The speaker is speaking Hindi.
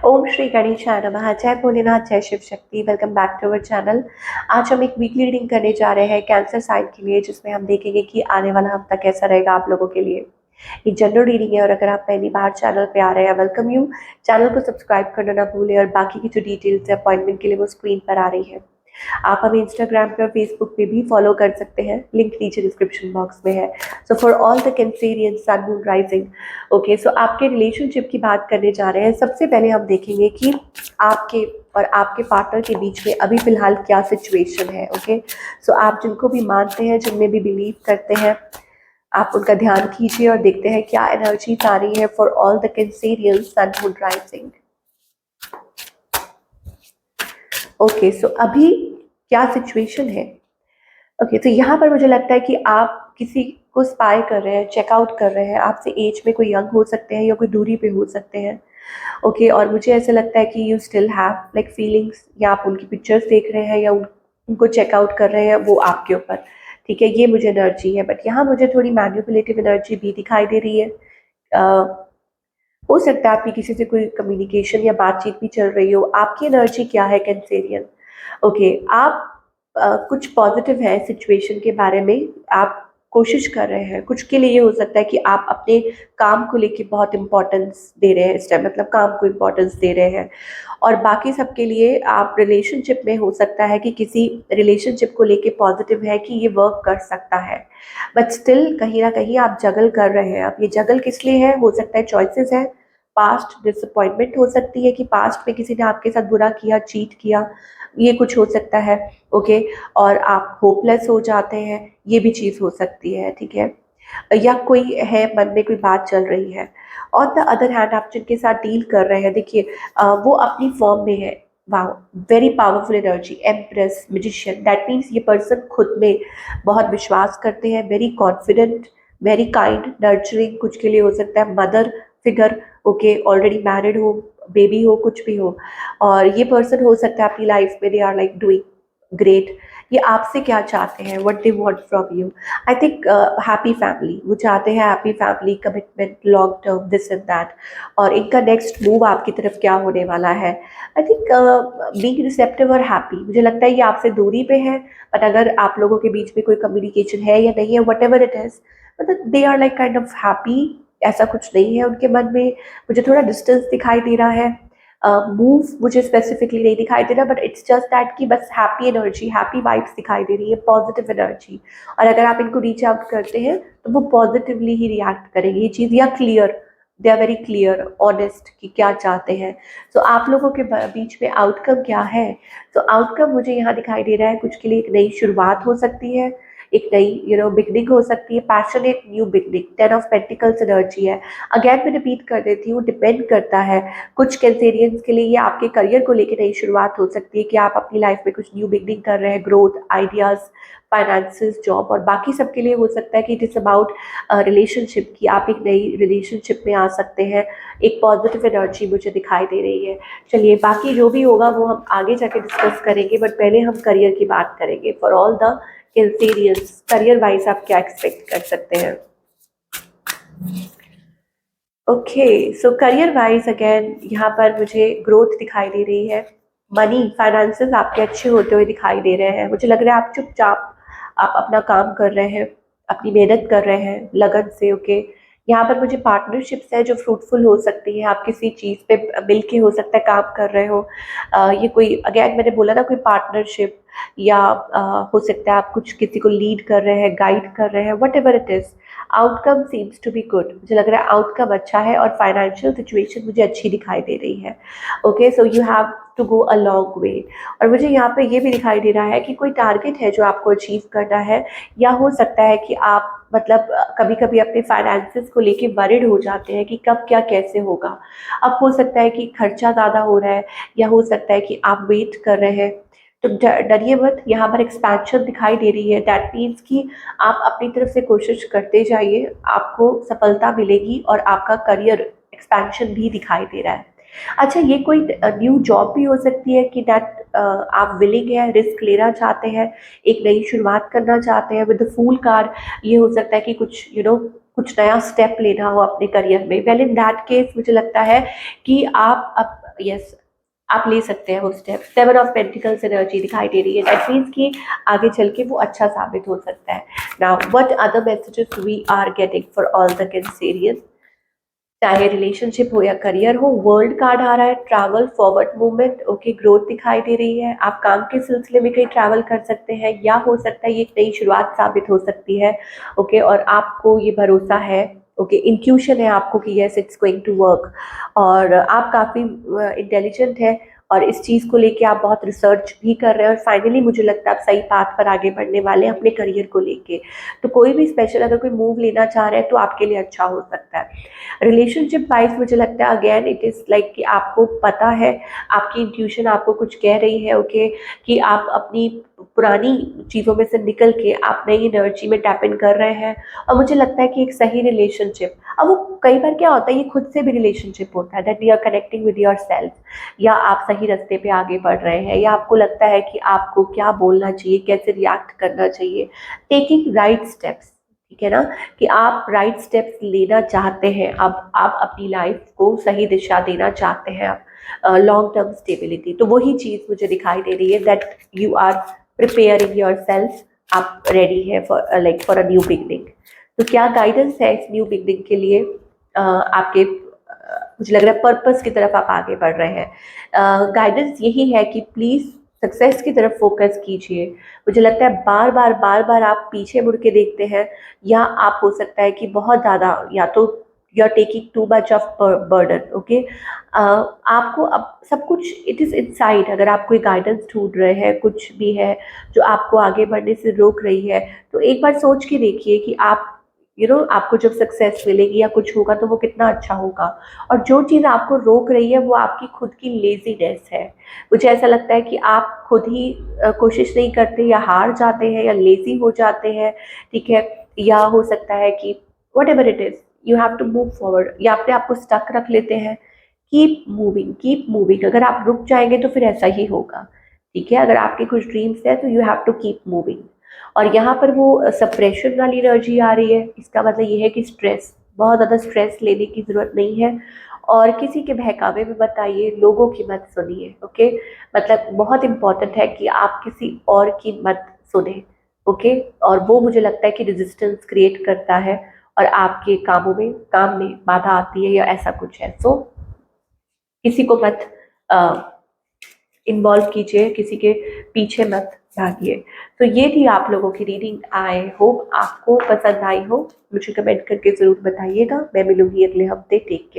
ओम श्री गणेशाय नमः। जय भोलेनाथ, जय Shiv Shakti. Welcome back to our channel. आज हम एक वीकली रीडिंग करने जा रहे हैं कैंसर साइन के लिए, जिसमें हम देखेंगे कि आने वाला हफ्ता कैसा रहेगा आप लोगों के लिए। एक जनरल रीडिंग है और अगर आप पहली बार चैनल पे आ रहे हैं, वेलकम यू। चैनल को सब्सक्राइब करना ना भूलें और बाकी की जो डिटेल्स है अपॉइंटमेंट के लिए वो स्क्रीन पर आ रही है। आप हमें इंस्टाग्राम पे और फेसबुक पे भी फॉलो कर सकते हैं, लिंक नीचे डिस्क्रिप्शन बॉक्स में है। So for all the Cancerian sun moon rising, okay, so आपके रिलेशनशिप की बात करने जा रहे हैं। सबसे पहले हम देखेंगे कि आपके और आपके पार्टनर के बीच में अभी फिलहाल क्या सिचुएशन है। ओके, सो आप जिनको भी मानते हैं, जिनमें भी बिलीव करते हैं, आप उनका ध्यान कीजिए और देखते हैं क्या एनर्जी आ रही है for all the Cancerian sun moon rising. Okay, so अभी क्या सिचुएशन है। ओके, तो यहाँ पर मुझे लगता है कि आप किसी को स्पाई कर रहे हैं, चेकआउट कर रहे हैं। आपसे एज में कोई यंग हो सकते हैं या कोई दूरी पे हो सकते हैं। ओके, और मुझे ऐसा लगता है कि you still have like feelings, या आप उनकी पिक्चर्स देख रहे हैं या उनको चेकआउट कर रहे हैं, वो आपके ऊपर। ठीक है, ये मुझे एनर्जी है। बट यहाँ मुझे थोड़ी मैनिपुलेटिव एनर्जी भी दिखाई दे रही है। हो सकता है आपकी किसी से कोई कम्युनिकेशन या बातचीत भी चल रही हो। आपकी एनर्जी क्या है कैंसेरियन। ओके, आप कुछ पॉजिटिव है सिचुएशन के बारे में, आप कोशिश कर रहे हैं। कुछ के लिए ये हो सकता है कि आप अपने काम को लेके बहुत इंपॉर्टेंस दे रहे हैं इस टाइम, मतलब काम को इंपॉर्टेंस दे रहे हैं। और बाकी सबके लिए आप रिलेशनशिप में हो सकता है कि किसी रिलेशनशिप को लेके पॉजिटिव है कि ये वर्क कर सकता है। बट स्टिल कहीं ना कहीं आप जगल कर रहे हैं। अब ये जगल किस लिए है, हो सकता है चॉइसेस है। पास्ट डिसअपॉइंटमेंट हो सकती है कि पास्ट में किसी ने आपके साथ बुरा किया, चीट किया, ये कुछ हो सकता है। ओके, और आप होपलेस हो जाते हैं, ये भी चीज़ हो सकती है। ठीक है, या कोई है मन में कोई बात चल रही है। ऑन द अदर हैंड आप जिनके साथ डील कर रहे हैं, देखिए वो अपनी फॉर्म में है। वाह, very powerful energy, empress, magician. That means ये पर्सन खुद में बहुत विश्वास करते हैं, very confident, very kind, nurturing. कुछ के लिए हो सकता है mother figure. Okay, already married हो, बेबी हो, कुछ भी हो। और ये पर्सन हो सकता है आपकी लाइफ में they are like doing great. ये आपसे क्या चाहते हैं, what they want from you. I think happy family, वो चाहते हैं happy family, commitment, long term, this and that. और इनका नेक्स्ट मूव आपकी तरफ क्या होने वाला है। आई थिंक बीइंग रिसेप्टिव और हैप्पी, मुझे लगता है ये आपसे दूरी पे है। बट अगर आप लोगों के बीच में कोई कम्युनिकेशन है या नहीं है, वट एवर इट इज, मतलब they are like kind of happy. ऐसा कुछ नहीं है उनके मन में। मुझे थोड़ा डिस्टेंस दिखाई दे रहा है। मूव मुझे स्पेसिफिकली नहीं दिखाई दे रहा, बट इट्स जस्ट दैट कि बस हैप्पी एनर्जी, हैप्पी वाइब्स दिखाई दे रही है, पॉजिटिव एनर्जी। और अगर आप इनको रीच आउट करते हैं तो वो पॉजिटिवली ही रिएक्ट करेंगे ये चीज़, या clear, they are very clear, honest कि क्या चाहते हैं। तो आप लोगों के बीच में आउटकम क्या है। तो आउटकम मुझे यहाँ दिखाई दे रहा है, कुछ के लिए एक नई शुरुआत हो सकती है, एक नई बिगनिंग हो सकती है, passionate new beginning. 10 of pentacles energy है। अगैन मैं रिपीट कर देती हूँ, डिपेंड करता है। कुछ कैंसेरियंस के लिए ये आपके करियर को लेकर नई शुरुआत हो सकती है कि आप अपनी लाइफ में कुछ न्यू बिगनिंग कर रहे हैं, ग्रोथ, आइडियाज, फाइनेंसेस, जॉब। और बाकी सबके लिए हो सकता है कि इट इज़ अबाउट रिलेशनशिप, की आप एक नई रिलेशनशिप में आ सकते हैं। एक पॉजिटिव एनर्जी मुझे दिखाई दे रही है। चलिए, बाकी जो भी होगा वो हम आगे जाके डिस्कस करेंगे, बट पहले हम करियर की बात करेंगे। For all the Cancerians, career wise आप क्या एक्सपेक्ट कर सकते हैं। ओके, सो करियर वाइज अगेन यहाँ पर मुझे ग्रोथ दिखाई दे रही है। मनी, फाइनेंसेस आपके अच्छे होते हुए दिखाई दे रहे हैं। मुझे लग रहा है आप चुपचाप आप अपना काम कर रहे हैं, अपनी मेहनत कर रहे हैं लगन से। ओके, यहाँ पर मुझे पार्टनरशिप्स है जो फ्रूटफुल हो सकती है। आप किसी चीज़ पे मिल के हो सकता है काम कर रहे हो। ये कोई, अगेन मैंने बोला ना, कोई पार्टनरशिप, या हो सकता है आप कुछ किसी को लीड कर रहे हैं, गाइड कर रहे हैं, whatever it is. Outcome seems to be good, मुझे लग रहा है आउटकम अच्छा है और फाइनेंशियल सिचुएशन मुझे अच्छी दिखाई दे रही है। Okay, so you have to go a long way. और मुझे यहाँ पे ये भी दिखाई दे रहा है कि कोई टारगेट है जो आपको अचीव करना है, या हो सकता है कि आप मतलब कभी कभी अपने फाइनेंसेस को लेके वरिड हो जाते हैं कि कब क्या कैसे होगा। अब हो सकता है कि खर्चा ज़्यादा हो रहा है, या हो सकता है कि आप वेट कर रहे हैं। तो डरिए मत, यहाँ पर एक्सपेंशन दिखाई दे रही है। दैट मीन्स कि आप अपनी तरफ से कोशिश करते जाइए, आपको सफलता मिलेगी और आपका करियर एक्सपेंशन भी दिखाई दे रहा है। अच्छा, ये कोई न्यू जॉब भी हो सकती है कि दैट आप विलिंग है, रिस्क लेना चाहते हैं, एक नई शुरुआत करना चाहते हैं। विद द फूल कार्ड, ये हो सकता है कि कुछ कुछ नया स्टेप लेना हो अपने करियर में, वेल इन दैट केस मुझे लगता है कि आप अब यस आप ले सकते हैं वो स्टेप। 7 ऑफ पेंटिकल्स एनर्जी दिखाई दे रही है, दैट मीन्स कि आगे चल के वो अच्छा साबित हो सकता है। Now what other messages we are getting for all the Cancerians, चाहे रिलेशनशिप हो या करियर हो, वर्ल्ड कार्ड आ रहा है, travel, forward movement, okay, growth दिखाई दे रही है। आप काम के सिलसिले में कहीं ट्रैवल कर सकते हैं, या हो सकता है ये एक नई शुरुआत साबित हो सकती है, ओके, और आपको ये भरोसा है, ओके, इंट्यूशन है आपको कि yes it's going to work, और आप काफ़ी इंटेलिजेंट है, और इस चीज़ को लेके आप बहुत रिसर्च भी कर रहे हैं, और फाइनली मुझे लगता है आप सही पाथ पर आगे बढ़ने वाले हैं अपने करियर को लेके। तो कोई भी स्पेशल अगर कोई मूव लेना चाह रहे हैं तो आपके लिए अच्छा हो सकता है। रिलेशनशिप वाइज मुझे लगता है अगेन इट इज़ लाइक कि आपको पता है, आपकी इंट्यूशन आपको कुछ कह रही है, ओके, कि आप अपनी पुरानी चीज़ों में से निकल के आप नई एनर्जी में टैप इन कर रहे हैं। और मुझे लगता है कि एक सही रिलेशनशिप, अब वो कई बार क्या होता है, ये खुद से भी रिलेशनशिप होता है, that you are connecting with yourself, या आप सही रास्ते पे आगे बढ़ रहे हैं, या आपको लगता है कि आपको क्या बोलना चाहिए, कैसे रिएक्ट करना चाहिए, टेकिंग राइट स्टेप्स, ठीक है ना, कि आप राइट स्टेप्स लेना चाहते हैं, अब आप अपनी लाइफ को सही दिशा देना चाहते हैं, आप लॉन्ग टर्म स्टेबिलिटी, तो वही चीज़ मुझे दिखाई दे रही है, that you are preparing yourself, आप रेडी है for like for a new beginning. तो क्या गाइडेंस है इस न्यू बिगनिंग के लिए, आपके मुझे लग रहा है पर्पस की तरफ आप आगे बढ़ रहे हैं। गाइडेंस यही है कि प्लीज़ सक्सेस की तरफ फोकस कीजिए। मुझे लगता है बार बार आप पीछे मुड़ के देखते हैं, या आप हो सकता है कि बहुत ज़्यादा, या तो you are taking too much of burden, okay, आपको अब सब कुछ इट इज़ इनसाइड, अगर आप कोई गाइडेंस ढूंढ रहे हैं, कुछ भी है जो आपको आगे बढ़ने से रोक रही है, तो एक बार सोच के देखिए कि आप आपको जब सक्सेस मिलेगी या कुछ होगा तो वो कितना अच्छा होगा, और जो चीज़ आपको रोक रही है वो आपकी खुद की लेजीनेस है। मुझे ऐसा लगता है कि आप खुद ही कोशिश नहीं करते, या हार जाते हैं, या लेजी हो जाते हैं, ठीक है, या हो सकता है कि whatever it is you have to move forward, या अपने आप को स्टक रख लेते हैं। कीप मूविंग, अगर आप रुक जाएंगे तो फिर ऐसा ही होगा, ठीक है, अगर आपके कुछ ड्रीम्स हैं तो you have to keep moving. और यहाँ पर वो सप्रेशन वाली एनर्जी आ रही है, इसका मतलब ये है कि स्ट्रेस, बहुत ज़्यादा स्ट्रेस लेने की ज़रूरत नहीं है, और किसी के बहकावे में मत आइए, लोगों की मत सुनिए, ओके, मतलब बहुत इंपॉर्टेंट है कि आप किसी और की मत सुने, ओके, और वो मुझे लगता है कि रेजिस्टेंस क्रिएट करता है, और आपके काम में बाधा आती है, या ऐसा कुछ है। सो किसी को मत इन्वॉल्व कीजिए, किसी के पीछे मत भागिए। तो ये थी आप लोगों की रीडिंग, आई होप आपको पसंद आई हो, मुझे कमेंट करके ज़रूर बताइएगा। मैं मिलूंगी अगले हफ्ते, टेक केयर।